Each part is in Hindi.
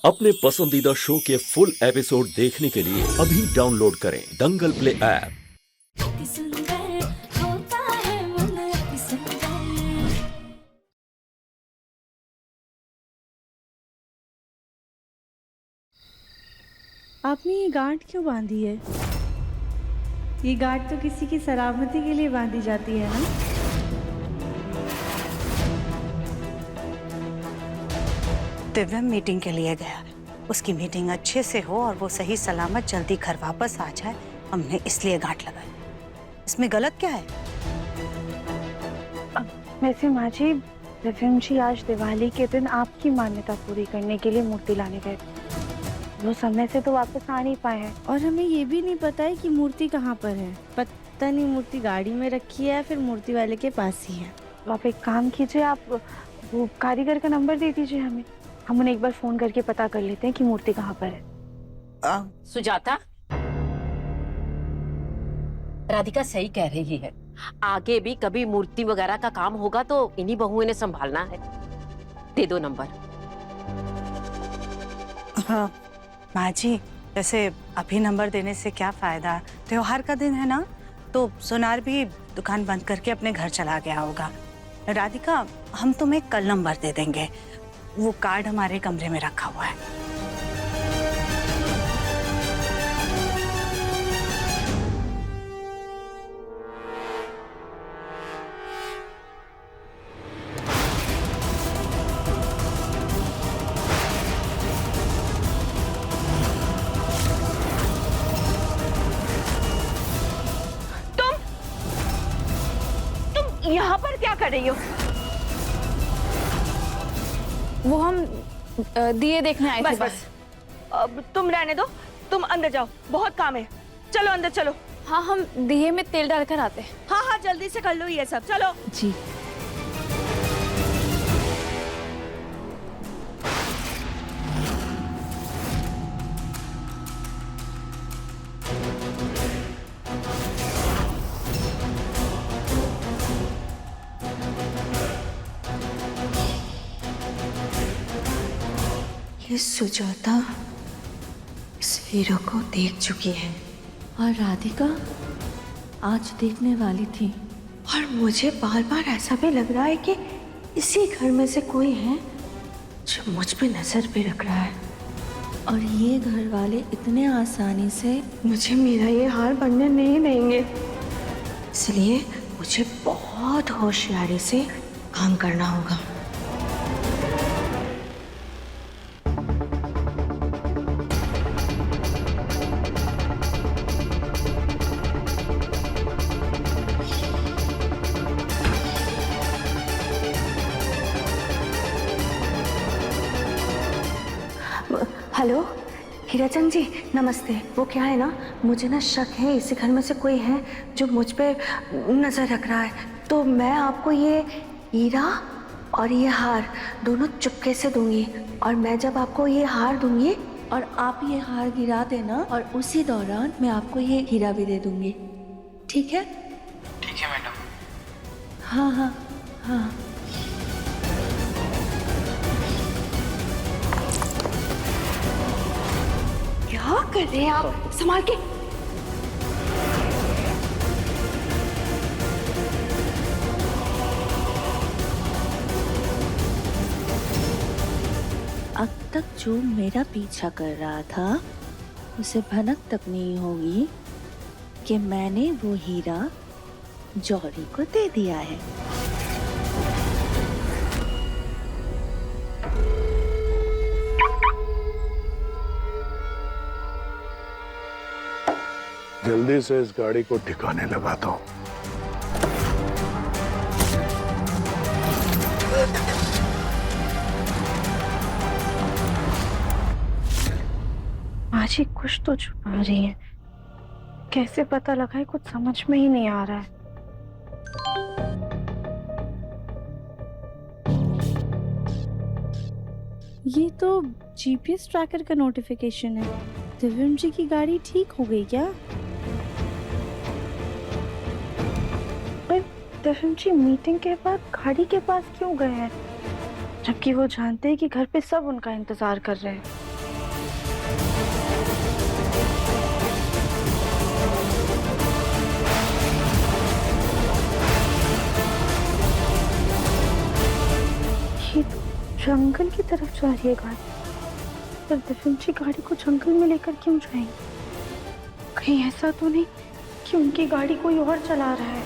अपने पसंदीदा शो के फुल एपिसोड देखने के लिए अभी डाउनलोड करें दंगल प्ले ऐप। आपने ये गांठ क्यों बांधी है? ये गांठ तो किसी की सलामती के लिए बांधी जाती है ना? दिव्या मीटिंग के लिए गया है, उसकी मीटिंग अच्छे से हो और वो सही सलामत जल्दी घर वापस आ जाए, हमने इसलिए गांठ लगाई। इसमें गलत क्या है? वैसे माँ जी, दिव्यम जी आज दिवाली के दिन आपकी मान्यता पूरी करने के लिए मूर्ति लाने गए। वो समय से तो वापस आ नहीं पाए हैं और हमें ये भी नहीं पता है कि मूर्ति कहाँ पर है। पता नहीं मूर्ति गाड़ी में रखी है या फिर मूर्ति वाले के पास ही है। तो आप एक काम कीजिए, आप वो कारीगर का नंबर दे दीजिए हमें, हम उन्हें एक बार फोन करके पता कर लेते हैं कि मूर्ति कहाँ पर है। सुजाता, राधिका सही कह रही है। आगे भी कभी मूर्ति वगैरह का काम होगा तो इन्हीं बहुओं ने संभालना है। दे दो नंबर। हाँ माँ जी, वैसे अभी नंबर देने से क्या फायदा? त्योहार का दिन है ना, तो सोनार भी दुकान बंद करके अपने घर चला गया होगा। राधिका, हम तुम्हें कल नंबर दे देंगे, वो कार्ड हमारे कमरे में रखा हुआ है। तुम यहाँ पर क्या कर रही हो? वो हम दिए देखने आए थे। बस अब तुम रहने दो, तुम अंदर जाओ, बहुत काम है। चलो अंदर चलो। हाँ, हम दिए में तेल डालकर आते हैं। हाँ हाँ, जल्दी से कर लो ये सब, चलो। जी। ये सुजाता इस हीरो को देख चुकी है और राधिका आज देखने वाली थी। और मुझे बार बार ऐसा भी लग रहा है कि इसी घर में से कोई है जो मुझ पे नजर भी रख रहा है। और ये घर वाले इतने आसानी से मुझे मेरा ये हार बनने नहीं देंगे, इसलिए मुझे बहुत होशियारी से काम करना होगा। हेलो हीराचंद जी, नमस्ते। वो क्या है ना, मुझे ना शक है इसी घर में से कोई है जो मुझ पे नज़र रख रहा है, तो मैं आपको ये हीरा और ये हार दोनों चुपके से दूंगी। और मैं जब आपको ये हार दूंगी और आप ये हार गिरा देना, और उसी दौरान मैं आपको ये हीरा भी दे दूंगी। ठीक है? ठीक है मैडम। हाँ हाँ हाँ। क्या कर रहे हैं आप? संभाल के। अब तक जो मेरा पीछा कर रहा था उसे भनक तक नहीं होगी कि मैंने वो हीरा जौहरी को दे दिया है। जल्दी से इस गाड़ी को ठिकाने लगाता हूँ। माँ जी कुछ तो छुपा रही है, कैसे पता लगाए, कुछ समझ में ही नहीं आ रहा है। ये तो जीपीएस ट्रैकर का नोटिफिकेशन है। दिव्यम जी की गाड़ी ठीक हो गई क्या? पर दिव्यम जी मीटिंग के बाद गाड़ी के पास क्यों गए हैं, जबकि वो जानते हैं कि घर पे सब उनका इंतजार कर रहे हैं। ये तो जंगल की तरफ जा रही है गाड़ी, पर दिव्यम जी गाड़ी को जंगल में लेकर क्यों जाएंगे? कहीं ऐसा तो नहीं कि उनकी गाड़ी कोई और चला रहा है?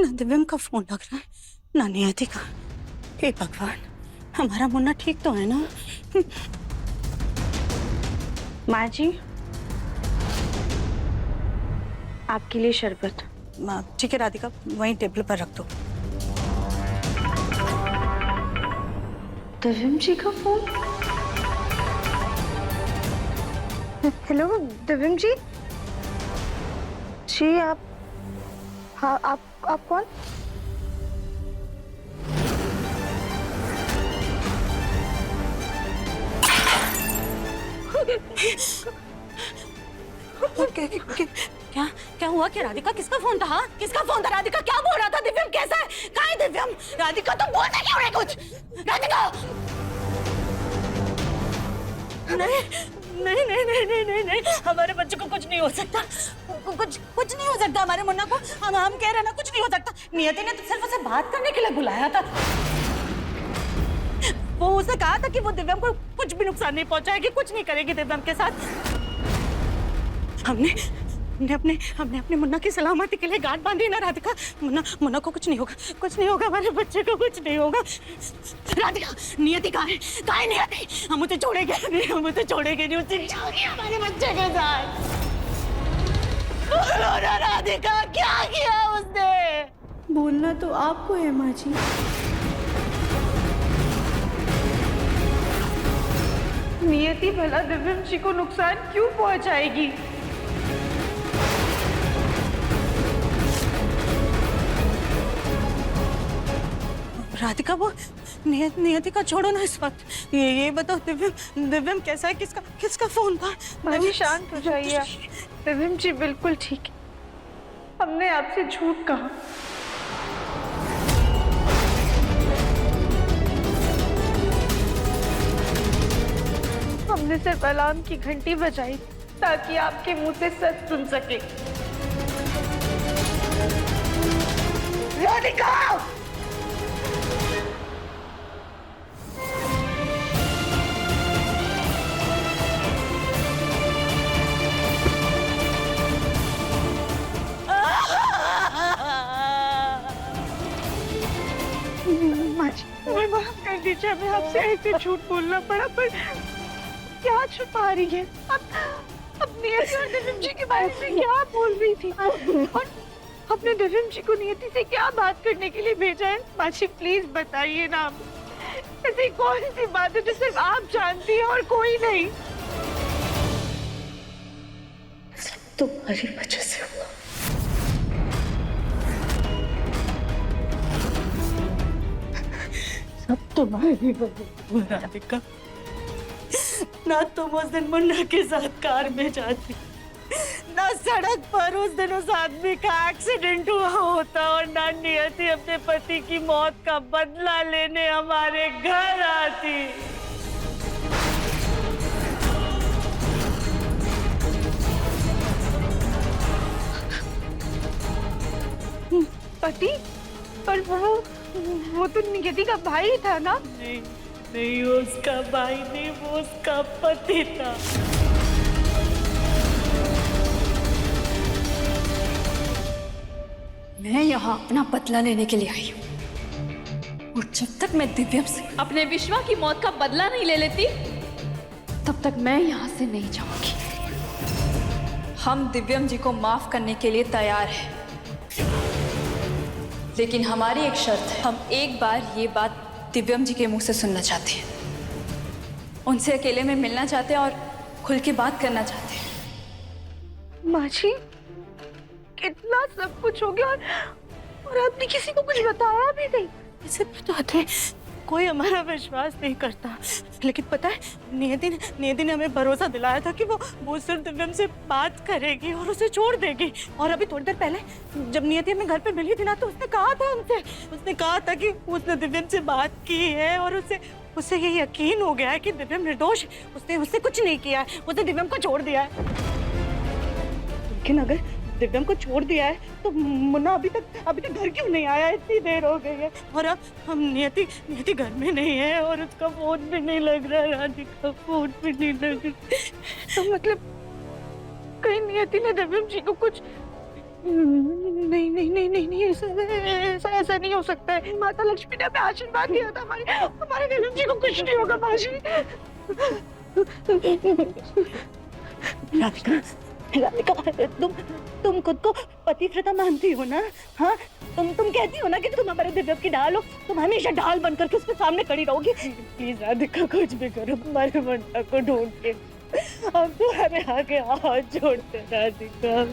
ना दिव्यम का फोन लग रहा है, ना नियति का। हे भगवान, हमारा मुन्ना ठीक तो है ना? माँ जी, आपके लिए शरबत। ठीक है राधिका, वहीं टेबल पर रख दो। दिव्यम जी का फोन। हेलो दिव्यम जी। जी आप, हाँ आप कौन? क्या क्या हुआ? क्या राधिका, किसका फोन था? हाँ, किसका फोन था? राधिका क्या बोल रहा था? दिव्यम कैसा है? कहाँ है दिव्यम? राधिका तुम बोलते क्यों नहीं कुछ? राधिका! नहीं नहीं नहीं नहीं नहीं नहीं नहीं, हमारे बच्चे को कुछ नहीं हो सकता, कुछ नहीं हो सकता हमारे मुन्ना को। हम कह रहे हैं ना, कुछ नहीं हो सकता। नियति ने तो सिर्फ उसे बात करने के लिए बुलाया था। वो उसने कहा था कि वो दिव्यम को कुछ भी नुकसान नहीं पहुंचाएगी, कुछ नहीं करेगी दिव्यम के साथ। हमने अपने मुन्ना की सलामती के लिए गांठ बांधी ना राधिका। मुन्ना को कुछ नहीं होगा, कुछ नहीं होगा, हमारे बच्चे को कुछ नहीं होगा। राधिका, नियति कहाँ है? कहाँ है नियति? हम उसे छोड़ेंगे नहीं, हम उसे छोड़ेंगे नहीं, उसे जाओगे हमारे बच्चे के साथ। बोलो ना राधिका, क्या किया उसने? बोलना तो आपको है माँ जी। नियति भला दिव्यम जी को नुकसान क्यों पहुंचाएगी? राधिका, वो नियति का छोड़ो ना इस वक्त। ये बताओ दिव्यम कैसा है? किसका फोन था? माँ जी शांत हो जाइए। दिव्यम जी बिल्कुल ठीक है, हमने आपसे झूठ कहा। हमने सिर्फ अलार्म की घंटी बजाई ताकि आपके मुंह से सच सुन सके। राधिका! माँ जी मुझे माफ कर दीजिए, हमें आपसे ऐसे झूठ बोलना पड़ा, पर क्या छुपा रही है? अब नियति और दिव्यम जी के बारे में क्या बोल रही थी? और अपने दिव्यम जी को नियति से क्या बात करने के लिए भेजा है? माँ जी प्लीज बताइए ना, ऐसी कौन सी बात है जो सिर्फ आप जानती हैं और कोई नहीं? सब तुम्हारी वजह से हुआ। सब तुम्हारी वजह से राधिका। ना तुम उस दिन मुन्ना के साथ कार में जाती, ना सड़क पर उस दिन उस आदमी का एक्सीडेंट हुआ होता, और ना नियति अपने पति की मौत का बदला लेने हमारे घर आती। पति? पर वो तो नियति का भाई था ना? नहीं, उसका भाई नहीं, वो उसका पति था। मैं यहाँ अपना बदला लेने के लिए आई हूँ, और जब तक मैं दिव्यम से अपने विश्वा की मौत का बदला नहीं ले लेती, तब तक मैं यहाँ से नहीं जाऊंगी। हम दिव्यम जी को माफ करने के लिए तैयार हैं, लेकिन हमारी एक शर्त है। हम एक बार ये बात दिव्यम जी के मुंह से सुनना चाहते हैं, उनसे अकेले में मिलना चाहते हैं और खुल के बात करना चाहते हैं। माँ जी कितना सब कुछ हो गया, और आपने किसी को कुछ बताया भी नहीं। इसे बताते कोई हमारा विश्वास नहीं करता, लेकिन पता है नियति ने हमें भरोसा दिलाया था कि वो सिर्फ दिव्यम से बात करेगी और उसे छोड़ देगी। और अभी थोड़ी देर पहले जब नियति हमें घर पे मिली थी ना, तो उसने कहा था हमसे, उसने कहा था कि उसने दिव्यम से बात की है और उसे ये यकीन हो गया है कि दिव्यम निर्दोष है। उसने कुछ नहीं किया है, उसने दिव्यम को छोड़ दिया है। लेकिन दिव्यम को छोड़ दिया है तो मुन्ना अभी तक घर क्यों नहीं आया? इतनी देर हो गई है और अब हम नियति घर में नहीं है और उसका फोन भी नहीं लग रहा है। राधिका फोन भी नहीं लग रहा। तो मतलब कहीं नियति ने दिव्यम जी को कुछ नहीं नहीं नहीं नहीं नहीं ऐसा नहीं हो सकता है। माता लक्ष्मी ने हमें आशीर्वाद दिया था हमारे दिव्यम जी को कुछ नहीं होगा माजी। राधिका तुम खुद को पतिव्रता मानती हो ना? हाँ, तुम कहती हो ना कि तुम हमारे दिव्यम की ढाल हो, तुम हमेशा ढाल बनकर के उसके सामने खड़ी रहोगी। प्लीज राधिका कुछ भी करो, तुम्हारे मुन्ना को ढूंढ के अब तो हमें आगे हाथ जोड़ते। राधिका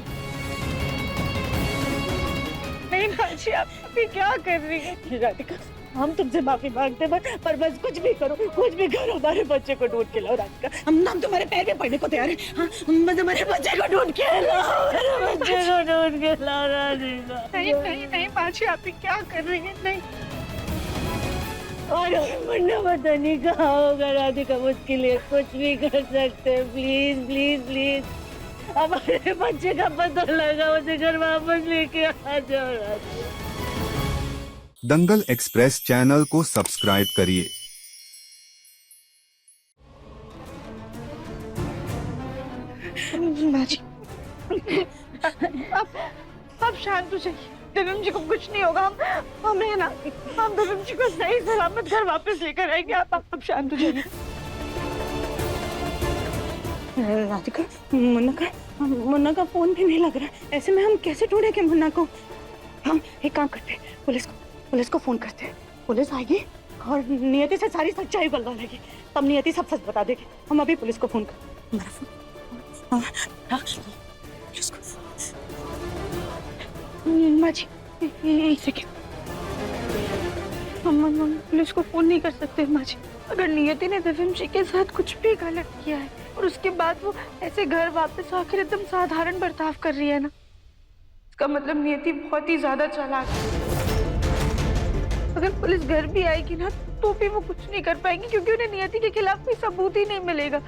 नहीं माजी, आप अभी क्या कर रही है? राधिका हम तुमसे माफी मांगते हैं पर बस कुछ भी करो हमारे बच्चे को ढूंढ के लाओ। राधिका हम तुम्हारे पैर में पड़ने को तैयार हैं। हाँ, बस हमारे बच्चे को ढूंढ के लाओ, हमारे बच्चे को ढूंढ के लाओ। राधिका नहीं नहीं नहीं माजी, आप क्या कर रही है? नहीं और मुन्ना पता नहीं कहाँ होगा। राधिका उसके लिए कुछ भी कर सकते हैं। प्लीज प्लीज प्लीज हमारे बच्चे का पता लगा, उसे घर वापस लेके आ जाओ। राधिका दंगल एक्सप्रेस चैनल को सब्सक्राइब करिए। माजी आप शांत हो जाइए। दिव्यम जी को कुछ नहीं होगा। हम दिव्यम जी को सही सलामत घर वापस लेकर आएंगे। आप शांत हो जाइए। राधिका मुन्ना का फोन भी नहीं लग रहा। ऐसे में हम कैसे ढूंढेंगे मुन्ना को? हम एक काम करते हैं, पुलिस को फोन करते हैं। पुलिस आएगी और नियति से सारी सच्चाई बता देगी, तब नियति सब सच बता देगी। हम अभी पुलिस को फोन कर। माजी एक सेकेंड, हम पुलिस को फोन नहीं कर सकते माजी। अगर नियति ने दिव्यम जी के साथ कुछ भी गलत किया है और उसके बाद वो ऐसे घर वापस आकर एकदम साधारण बर्ताव कर रही है ना, इसका मतलब नियति बहुत ही ज्यादा चालाक है। अगर पुलिस घर भी आएगी ना तो भी वो कुछ नहीं कर पाएंगी, क्योंकि उन्हें नियति के खिलाफ कोई सबूत ही नहीं मिलेगा।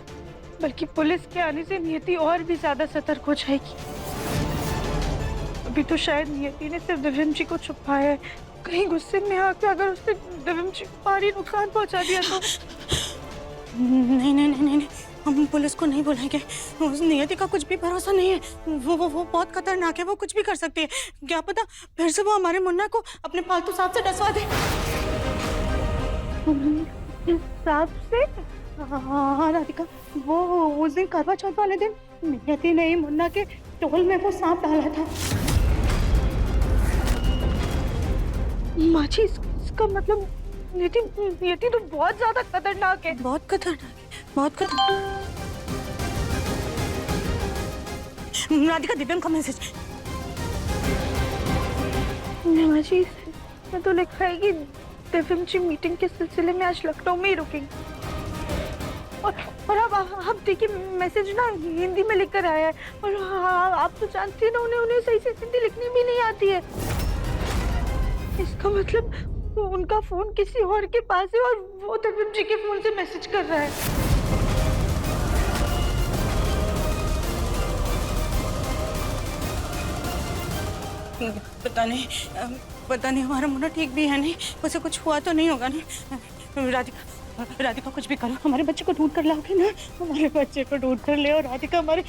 बल्कि पुलिस के आने से नियति और भी ज्यादा सतर्क हो जाएगी। अभी तो शायद नियति ने सिर्फ दिव्यम जी को छुपाया है, कहीं गुस्से में आकर अगर उसने दिव्यम जी को भारी नुकसान पहुंचा दिया तो। नहीं, हम पुलिस को नहीं बुलाएंगे। उस नियति का कुछ भी भरोसा नहीं है। वो बहुत खतरनाक है, वो कुछ भी कर सकती है। क्या पता फिर से वो हमारे मुन्ना को अपने पालतू सांप से डसवा दे। सांप से? हाँ राधिका, वो उस दिन करवा चौथ वाले दिन नियति ने मुन्ना के टोल में वो सांप डाला था। माची इसका मतलब नियति तो बहुत ज्यादा खतरनाक है। बहुत खतरनाक। राधिका दिव्यम का मैसेज। माची इसमें तो लिखा है कि दिव्यम जी मीटिंग के सिलसिले में आज लखनऊ में ही रुकेंगे। और अब आप देखिए मैसेज ना हिंदी में लिखकर आया है, और आप तो जानती हैं ना उन्हें सही से हिंदी लिखनी भी नहीं आती है। इसका मतलब उनका फोन किसी और के पास है और वो दिव्यम जी के फोन से मैसेज कर रहा है। पता नहीं हमारा मुन्ना ठीक भी है नहीं, उसे कुछ हुआ तो नहीं होगा ना? राधिका कुछ भी करो, हमारे बच्चे को ढूंढ कर लाओगे ना? हमारे बच्चे को ढूंढ कर ले। और राधिका हमारे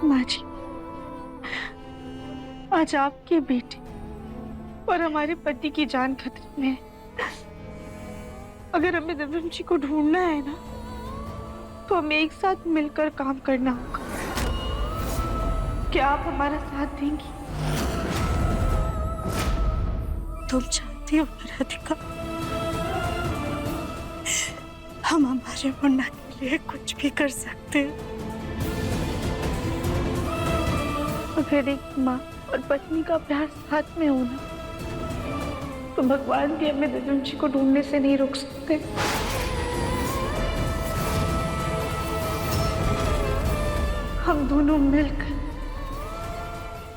माँ जी, आज आपकी बेटी और हमारे पति की जान खतरे में है। अगर हमें दिव्यम जी को ढूंढना है ना, तो हमें एक साथ मिलकर काम करना होगा। क्या आप हमारा साथ देंगी? तुम चाहती हो राधिका, हम हमारे मुन्ना के लिए कुछ भी कर सकते हैं। अगर एक माँ और पत्नी का प्यार साथ में होना, तो भगवान भी हमें दिव्यम जी को ढूंढने से नहीं रोक सकते। हम दोनों मिलकर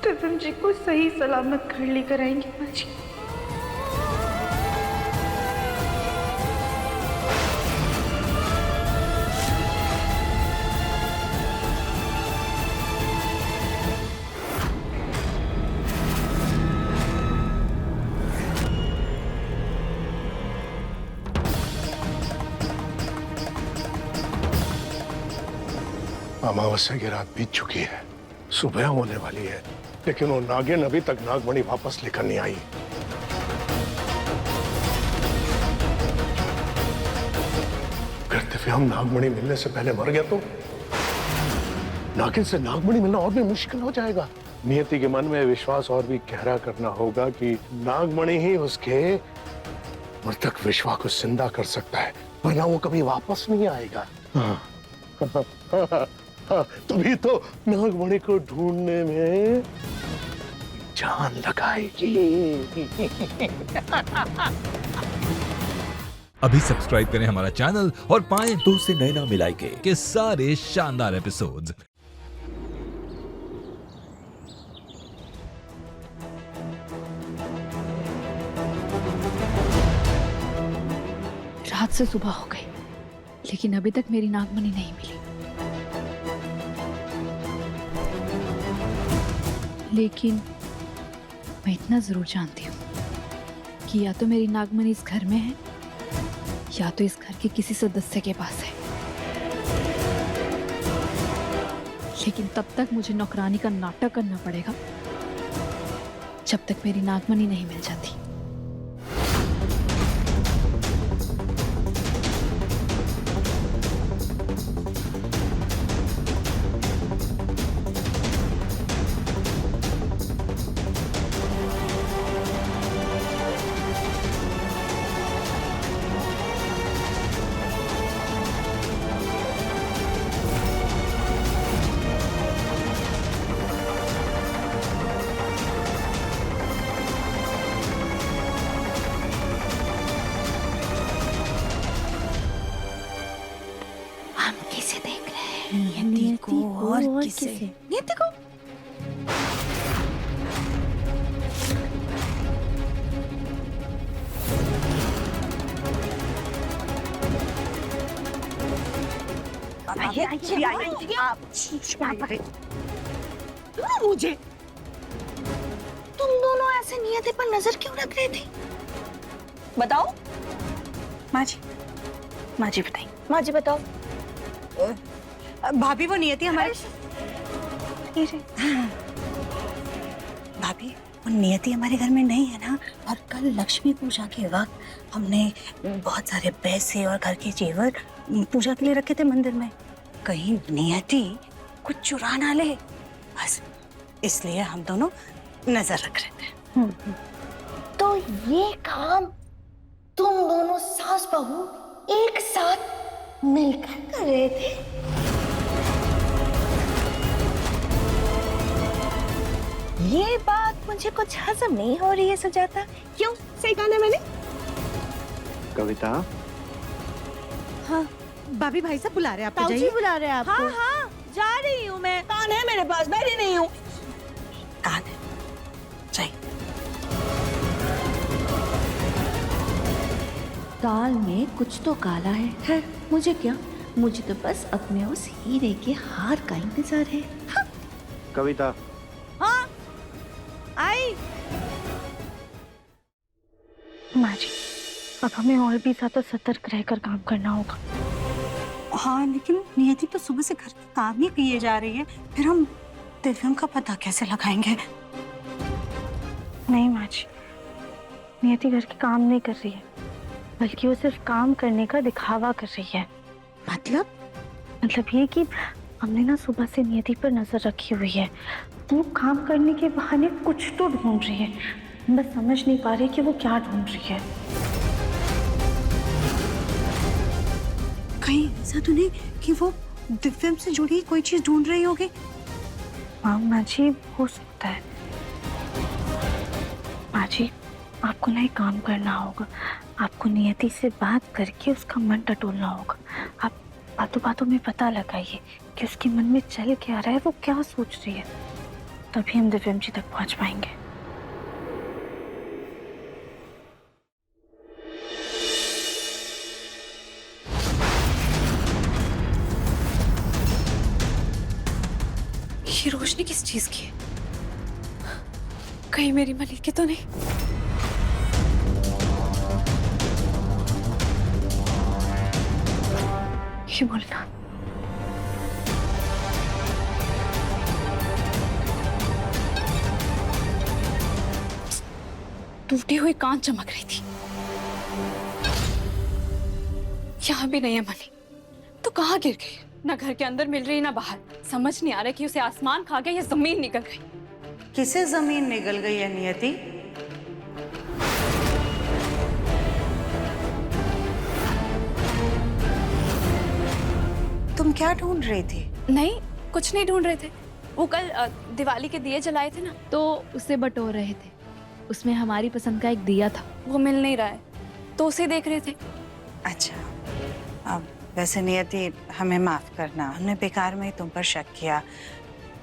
दिव्यम जी को सही सलामत घर लेकर आएंगे माँ जी। अमावस्या की रात बीत चुकी है, सुबह होने वाली है, लेकिन वो नागिन अभी तक नागमणि वापस लेकर नहीं आई। अगर दिव्यम नागमणि मिलने से पहले मर गया तो नागिन से नागमणि मिलना और भी मुश्किल हो जाएगा। नियति के मन में विश्वास और भी गहरा करना होगा कि नागमणि ही उसके मृतक विश्वा को जिंदा कर सकता है, वरना वो कभी वापस नहीं आएगा। तभी तो नागमणि को ढूंढने में जान लगाएगी। अभी सब्सक्राइब करें हमारा चैनल और पाएं तो से नैना मिलाई के सारे शानदार एपिसोड्स। रात से सुबह हो गई, लेकिन अभी तक मेरी नागमणि नहीं मिली। लेकिन मैं इतना जरूर जानती हूँ कि या तो मेरी नागमणि इस घर में है या तो इस घर के किसी सदस्य के पास है। लेकिन तब तक मुझे नौकरानी का नाटक करना पड़ेगा जब तक मेरी नागमणि नहीं मिल जाती। हम किसे देख रहे हैं? नियति को और किसे? नियति को? मुझे तुम दोनों ऐसे नियति पर नजर क्यों रख रहे थे? बताओ। माँ जी बताइए। माँ जी बताओ। भाभी वो नियति हमारे भाभी वो नियति हमारे घर में नहीं है ना। और कल लक्ष्मी पूजा के वक्त हमने बहुत सारे पैसे और घर के जेवर पूजा के लिए रखे थे मंदिर में। कहीं नियति कुछ चुरा ना ले, बस इसलिए हम दोनों नजर रख रहे थे। तो ये काम तुम दोनों सास बहू एक साथ मिलकर कर रहे थे? ये बात मुझे कुछ हजम नहीं हो रही है सुजाता। क्यों? सही कहा ना मैंने? कविता। हाँ भाभी, भाई साहब बुला रहे हैं आपको। ताऊजी बुला रहे हैं आपको। हाँ हाँ जा रही हूँ मैं। कान है मेरे पास, बैठी नहीं हूँ। कान है, चाहिए। दाल में कुछ तो काला है। मुझे क्या, मुझे तो बस अपने उस हीरे के हार का इंतजार है। हाँ। कविता। हाँ आई। माँ जी, अब हमें और भी ज्यादा सतर्क रहकर काम करना होगा। हाँ लेकिन नियति तो सुबह से घर के काम ही किए जा रही है, फिर हम दिव्यम का पता कैसे लगाएंगे? नहीं माँ जी, नियति घर के काम नहीं कर रही है, बल्कि वो सिर्फ काम करने का दिखावा कर रही है। मतलब ये कि हमने ना सुबह से नियति पर नजर रखी हुई है। वो काम करने के बहाने कुछ तो ढूंढ रही है, बस समझ नहीं पा रही कि वो क्या ढूंढ रही है। कहीं ऐसा तो नहीं कि वो दिव्यम से जुड़ी कोई चीज ढूंढ रही होगी? हाँ माँ जी, हो सकता है। माँ जी, आपको ना एक काम करना होगा। आपको नियति से बात करके उसका मन टटोलना होगा। आप बातों बातों में पता लगाइए कि उसके मन में चल क्या रहा है, वो क्या सोच रही है। तभी हम दिव्यम जी तक पहुंच पाएंगे। ये रोशनी किस चीज की है? कहीं मेरी मलिक की तो नहीं? ये बोलना। टूटी हुई कांच चमक रही थी। यहाँ भी नहीं है मनी, तो कहाँ गिर गई? ना घर के अंदर मिल रही ना बाहर। समझ नहीं आ रहा कि उसे आसमान खा गया या जमीन निकल गई। किसे जमीन निगल गई है नियति? तुम क्या ढूंढ रही थी? नहीं, कुछ नहीं ढूंढ रहे थे। वो कल दिवाली के दिए जलाए थे ना, तो उसे बटोर रहे थे। उसमें हमारी पसंद का एक दिया था, वो मिल नहीं रहा है, तो उसे देख रहे थे। अच्छा, अब वैसे नियति हमें माफ करना, हमने बेकार में ही तुम पर शक किया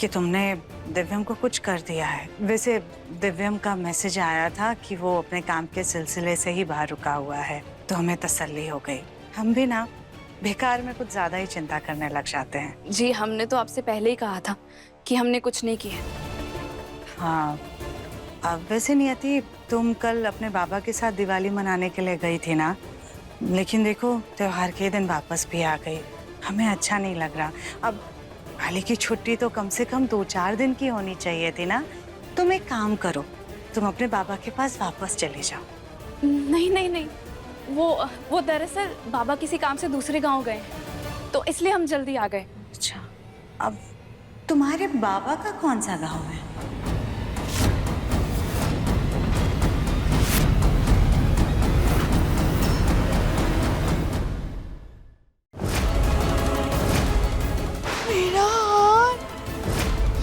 कि तुमने दिव्यम को कुछ कर दिया है। वैसे दिव्यम का मैसेज आया था कि वो अपने काम के सिलसिले से ही बाहर रुका हुआ है, तो हमें तसल्ली हो गई। हम भी ना बेकार में कुछ ज्यादा ही चिंता करने लग जाते हैं। जी, हमने तो आपसे पहले ही कहा था कि हमने कुछ नहीं किया। हाँ, अब वैसे नियति तुम कल अपने बाबा के साथ दिवाली मनाने के लिए गई थी ना, लेकिन देखो त्योहार के दिन वापस भी आ गई। हमें अच्छा नहीं लग रहा। अब दिवाली की छुट्टी तो कम से कम 2-4 दिन की होनी चाहिए थी ना। तुम एक काम करो, तुम अपने बाबा के पास वापस चले जाओ। नहीं नहीं नहीं, वो दरअसल बाबा किसी काम से दूसरे गांव गए हैं, तो इसलिए हम जल्दी आ गए। अच्छा, अब तुम्हारे बाबा का कौन सा गांव है?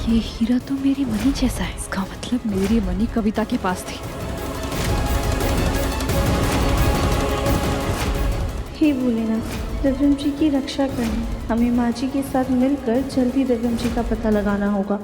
ये हीरा तो मेरी मनी जैसा है। इसका मतलब मेरी मनी कविता के पास थी। हे भोलेनाथ, दिव्यम जी की रक्षा करना। हमें माँ जी के साथ मिलकर जल्दी दिव्यम जी का पता लगाना होगा।